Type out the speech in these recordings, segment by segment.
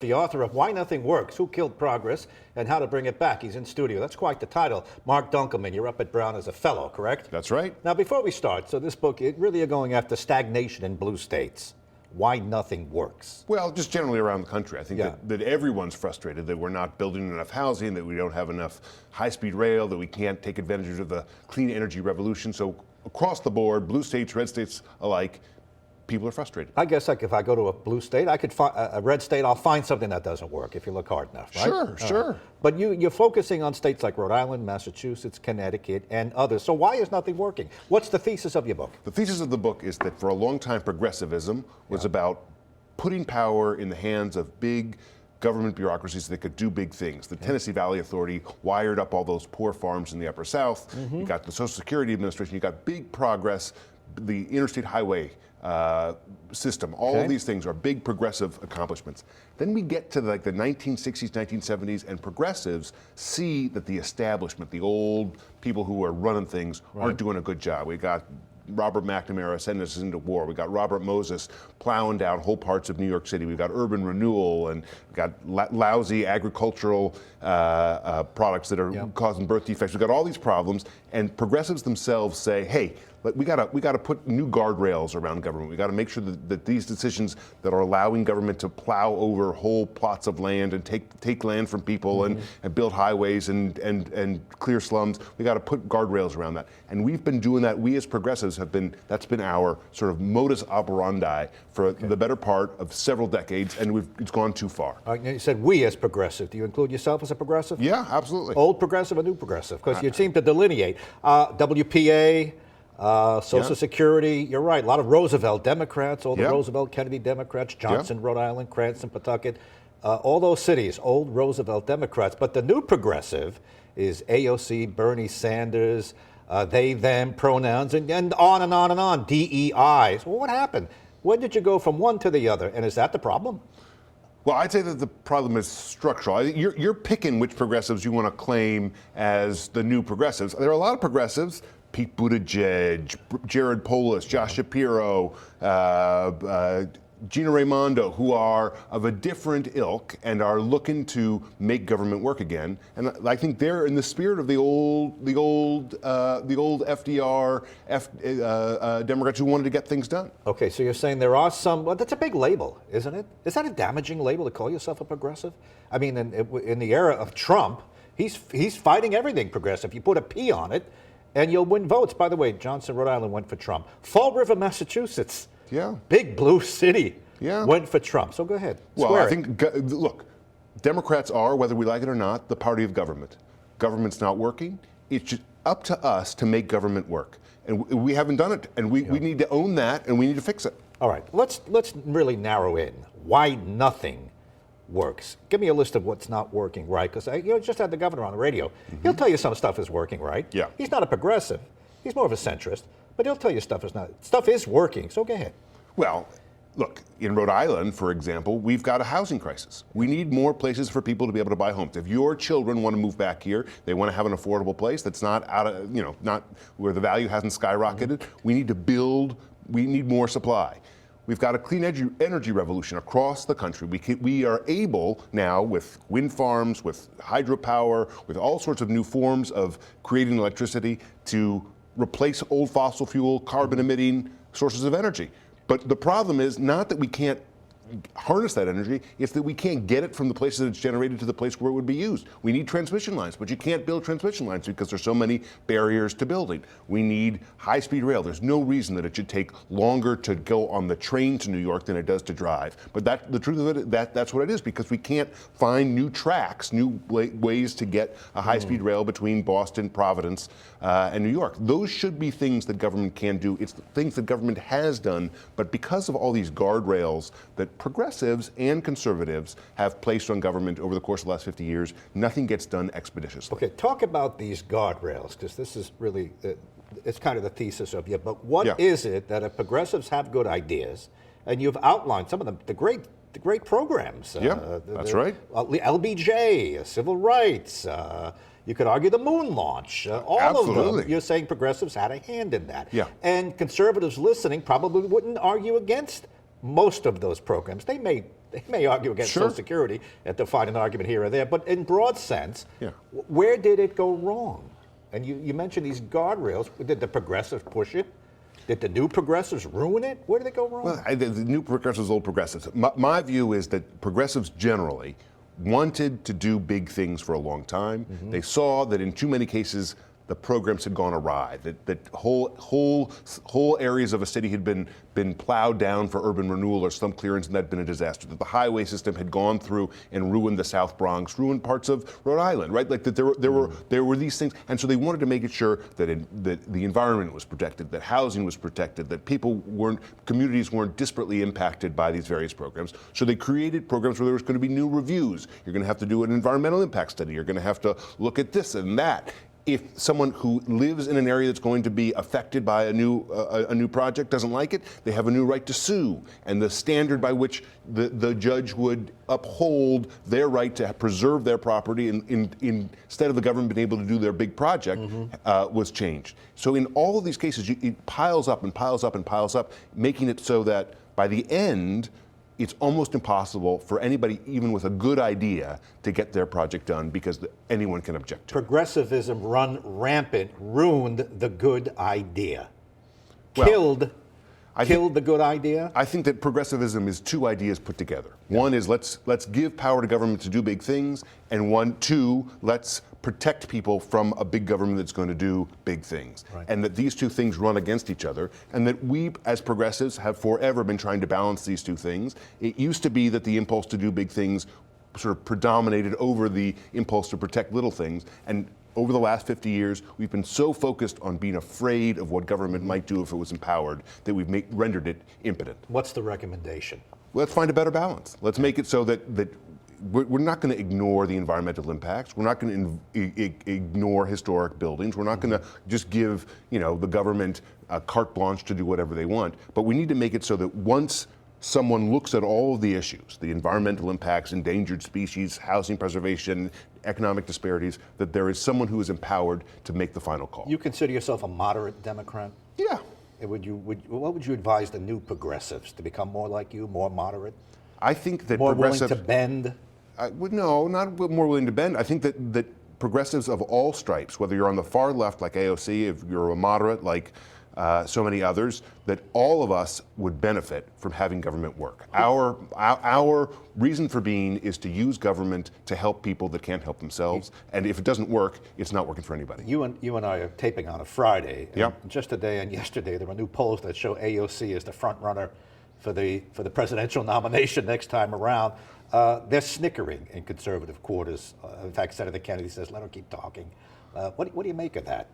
The author of Why Nothing Works, Who Killed Progress, and How to Bring It Back. He's in studio. That's quite the title. Marc Dunkelman, you're up at Brown as a fellow, correct? That's right. Now, before we start, so this book, it really are going after stagnation in blue states. Why nothing works. Well, just generally around the country. I think that everyone's frustrated that we're not building enough housing, that we don't have enough high-speed rail, that we can't take advantage of the clean energy revolution. So across the board, blue states, red states alike, people are frustrated. I guess like if I go to a blue state, I could find a red state, I'll find something that doesn't work if you look hard enough, right? Sure. But you're focusing on states like Rhode Island, Massachusetts, Connecticut, and others. So why is nothing working? What's the thesis of your book? The thesis of the book is that for a long time, progressivism was about putting power in the hands of big government bureaucracies that could do big things. The Tennessee Valley Authority wired up all those poor farms in the Upper South. You got the Social Security Administration. You got big progress, the interstate highway system. All of these things are big progressive accomplishments. Then we get to like the 1960s, 1970s, and progressives see that the establishment, the old people who are running things, aren't doing a good job. We got Robert McNamara sending us into war. We got Robert Moses plowing down whole parts of New York City. We've got urban renewal, and we got lousy agricultural products that are causing birth defects. We've got all these problems, and progressives themselves say, hey, we got to put new guardrails around government. We got to make sure that these decisions that are allowing government to plow over whole plots of land and take land from people and build highways and clear slums, we got to put guardrails around that. And we've been doing that. We as progressives that's been our sort of modus operandi for the better part of several decades, and it's gone too far. You said we as progressive. Do you include yourself as a progressive? Yeah, absolutely. Old progressive or new progressive? Because you seem to delineate. WPA, Social Security, you're right. A lot of Roosevelt Democrats, all the Roosevelt Kennedy Democrats, Johnson, Rhode Island, Cranston, Pawtucket, all those cities, old Roosevelt Democrats. But the new progressive is AOC, Bernie Sanders, they, them, pronouns, and on and on and on, DEI. So what happened? When did you go from one to the other? And is that the problem? Well, I'd say that the problem is structural. You're picking which progressives you want to claim as the new progressives. There are a lot of progressives, Pete Buttigieg, Jared Polis, Josh Shapiro, Gina Raimondo, who are of a different ilk and are looking to make government work again. And I think they're in the spirit of the old FDR Democrats who wanted to get things done. Okay, so you're saying there are some. Well, that's a big label, isn't it? Is that a damaging label to call yourself a progressive? I mean, in the era of Trump, he's fighting everything progressive. You put a P on it, and you'll win votes. By the way, Johnson, Rhode Island went for Trump. Fall River, Massachusetts. Big blue city went for Trump. So go ahead. Well, I think, look, Democrats are, whether we like it or not, the party of government. Government's not working. It's just up to us to make government work. And we haven't done it. And we need to own that, and we need to fix it. All right. Let's really narrow in why nothing works. Give me a list of what's not working right. Because you just had the governor on the radio. He'll tell you some stuff is working right. Yeah. He's not a progressive. He's more of a centrist. But he'll tell you stuff is working, so go ahead. Well, look, in Rhode Island, for example, we've got a housing crisis. We need more places for people to be able to buy homes. If your children want to move back here, they want to have an affordable place that's not not where the value hasn't skyrocketed. We need to build, we need more supply. We've got a clean energy revolution across the country. We are able now, with wind farms, with hydropower, with all sorts of new forms of creating electricity, to replace old fossil fuel, carbon-emitting sources of energy. But the problem is not that we can't harness that energy, it's that we can't get it from the places that it's generated to the place where it would be used. We need transmission lines, but you can't build transmission lines because there's so many barriers to building. We need high-speed rail. There's no reason that it should take longer to go on the train to New York than it does to drive. But the truth of it, that's what it is, because we can't find new tracks, new ways to get a high-speed rail between Boston, Providence, and New York. Those should be things that government can do. It's things that government has done, but because of all these guardrails that progressives and conservatives have placed on government over the course of the last 50 years, nothing gets done expeditiously. Okay, talk about these guardrails, because this is really, it's kind of the thesis of you, but what is it that if progressives have good ideas, and you've outlined some of them, the great programs. That's right. LBJ, civil rights, you could argue the moon launch, all of them. You're saying progressives had a hand in that. And conservatives listening probably wouldn't argue against most of those programs. They may They may argue against Sure. Social Security and to find an argument here or there, but in broad sense, Yeah. where did it go wrong? And you mentioned these guardrails. Did the progressives push it? Did the new progressives ruin it? Where did it go wrong? Well, the new progressives, old progressives. My view is that progressives generally wanted to do big things for a long time. Mm-hmm. They saw that in too many cases the programs had gone awry. That whole areas of a city had been plowed down for urban renewal or slum clearance, and that had been a disaster. That the highway system had gone through and ruined the South Bronx, ruined parts of Rhode Island. Right? Like that there were these things, and so they wanted to make it sure that that the environment was protected, that housing was protected, that communities weren't disparately impacted by these various programs. So they created programs where there was going to be new reviews. You're going to have to do an environmental impact study. You're going to have to look at this and that. If someone who lives in an area that's going to be affected by a new project doesn't like it, they have a new right to sue. And the standard by which the judge would uphold their right to preserve their property instead of the government being able to do their big project was changed. So in all of these cases, it piles up and piles up and piles up, making it so that by the end, it's almost impossible for anybody, even with a good idea, to get their project done because anyone can object to it. Progressivism run rampant, ruined the good idea. Well, Killed the good idea? I think that progressivism is two ideas put together. One is let's give power to government to do big things, and two, let's protect people from a big government that's going to do big things. Right. And that these two things run against each other, and that we as progressives have forever been trying to balance these two things. It used to be that the impulse to do big things sort of predominated over the impulse to protect little things, and over the last 50 years, we've been so focused on being afraid of what government might do if it was empowered that we've rendered it impotent. What's the recommendation? Let's find a better balance. Let's make it so that we're not going to ignore the environmental impacts. We're not going to ignore historic buildings. We're not going to just give the government a carte blanche to do whatever they want. But we need to make it so that once someone looks at all of the issues, the environmental impacts, endangered species, housing preservation, economic disparities, that there is someone who is empowered to make the final call. You consider yourself a moderate Democrat? Yeah. What would you advise the new progressives to become more like you, more moderate? I think that more willing to bend? No, not more willing to bend. I think that progressives of all stripes, whether you're on the far left like AOC, if you're a moderate like so many others, that all of us would benefit from having government work. Our reason for being is to use government to help people that can't help themselves. And if it doesn't work, it's not working for anybody. You and I are taping on a Friday. Yeah. Just today and yesterday, there were new polls that show AOC as the front runner for the presidential nomination next time around. They're snickering in conservative quarters. In fact, Senator Kennedy says, "Let her keep talking." What do you make of that?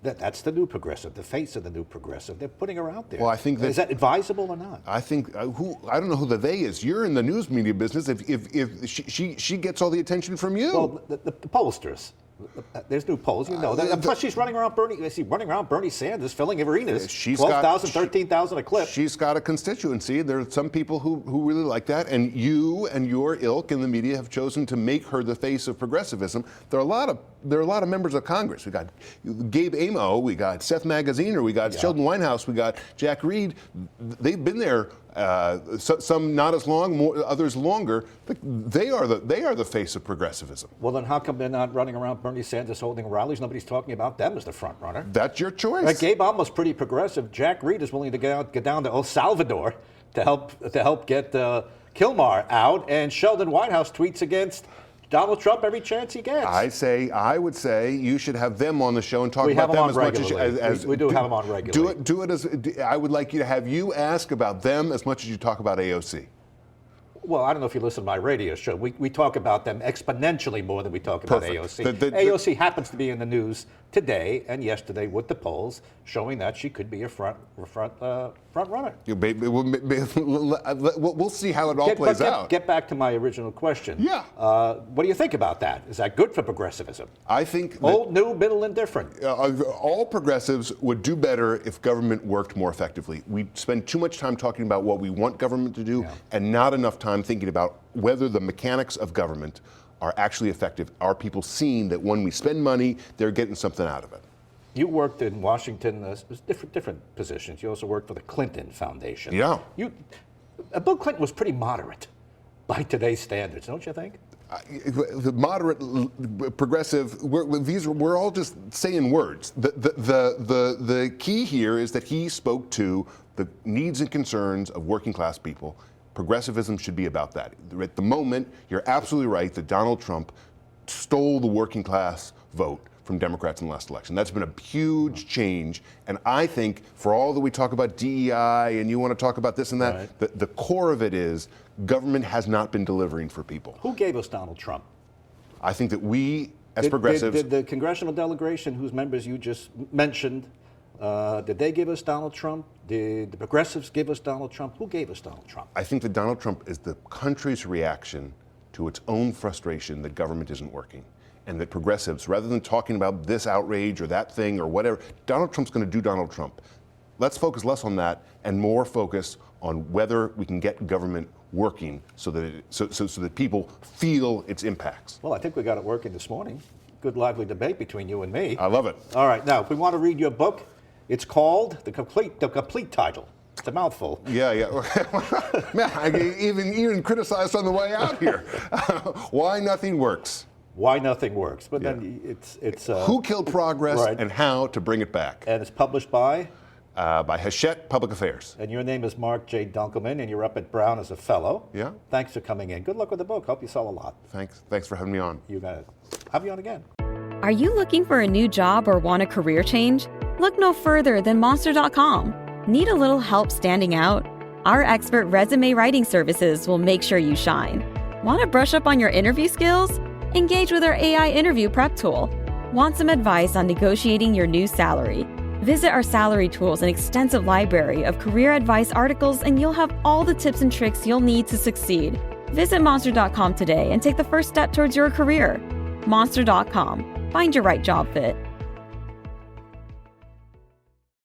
That's the new progressive, the face of the new progressive. They're putting her out there. Well, I think is that advisable or not? I think I don't know who the they is. You're in the news media business. If she gets all the attention from you. Well, the pollsters. There's new polls, you know that. Plus, she's running around Bernie Sanders, filling arenas. 12,000, 13,000 a clip. She's got a constituency. There are some people who really like that, and you and your ilk in the media have chosen to make her the face of progressivism. There are a lot of members of Congress. We got Gabe Amo, we got Seth Magaziner, we got Sheldon Winehouse, we got Jack Reed. They've been there. Some not as long, others longer. But they are the face of progressivism. Well, then how come they're not running around Bernie Sanders holding rallies? Nobody's talking about them as the front runner. That's your choice. Gabe Amos pretty progressive. Jack Reed is willing to get down to El Salvador to help get Kilmar out, and Sheldon Whitehouse tweets against Donald Trump every chance he gets. I would say you should have them on the show and talk about them as much as we do have them on regularly. Do it as I would like you to have you ask about them as much as you talk about AOC. Well, I don't know if you listen to my radio show. We talk about them exponentially more than we talk about AOC. AOC happens to be in the news today and yesterday with the polls showing that she could be a front runner. We'll see how it all plays out. Get back to my original question. Yeah. What do you think about that? Is that good for progressivism? I think old, new, middle, and different. All progressives would do better if government worked more effectively. We spend too much time talking about what we want government to do and not enough time thinking about whether the mechanics of government are actually effective. Are people seeing that when we spend money, they're getting something out of it? You worked in Washington, different positions. You also worked for the Clinton Foundation. Yeah. Bill Clinton was pretty moderate. by today's standards, don't you think? The moderate, progressive, we're all just saying words. The key here is that he spoke to the needs and concerns of working class people. Progressivism should be about that. At the moment, you're absolutely right that Donald Trump stole the working class vote from Democrats in the last election. That's been a huge change. And I think for all that we talk about DEI and you want to talk about this and that, right, the core of it is government has not been delivering for people. Who gave us Donald Trump? I think that we, as progressives... Did the congressional delegation, whose members you just mentioned, did they give us Donald Trump? Did the progressives give us Donald Trump? Who gave us Donald Trump? I think that Donald Trump is the country's reaction to its own frustration that government isn't working. And that progressives, rather than talking about this outrage or that thing or whatever, Donald Trump's going to do Donald Trump. Let's focus less on that and more focus on whether we can get government working so that people feel its impacts. Well, I think we got it working this morning. Good lively debate between you and me. I love it. All right, now if we want to read your book, it's called the complete title. It's a mouthful. Yeah. Man, I even criticized on the way out here. Why Nothing Works. Why Nothing Works. But then it's Who Killed Progress, right, and How to Bring It Back. And it's published by? By Hachette Public Affairs. And your name is Marc J. Dunkelman, and you're up at Brown as a fellow. Yeah. Thanks for coming in. Good luck with the book. Hope you sell a lot. Thanks for having me on. You got it. Have you on again. Are you looking for a new job or want a career change? Look no further than Monster.com. Need a little help standing out? Our expert resume writing services will make sure you shine. Want to brush up on your interview skills? Engage with our AI interview prep tool. Want some advice on negotiating your new salary? Visit our salary tools and extensive library of career advice articles, and you'll have all the tips and tricks you'll need to succeed. Visit Monster.com today and take the first step towards your career. Monster.com. Find your right job fit.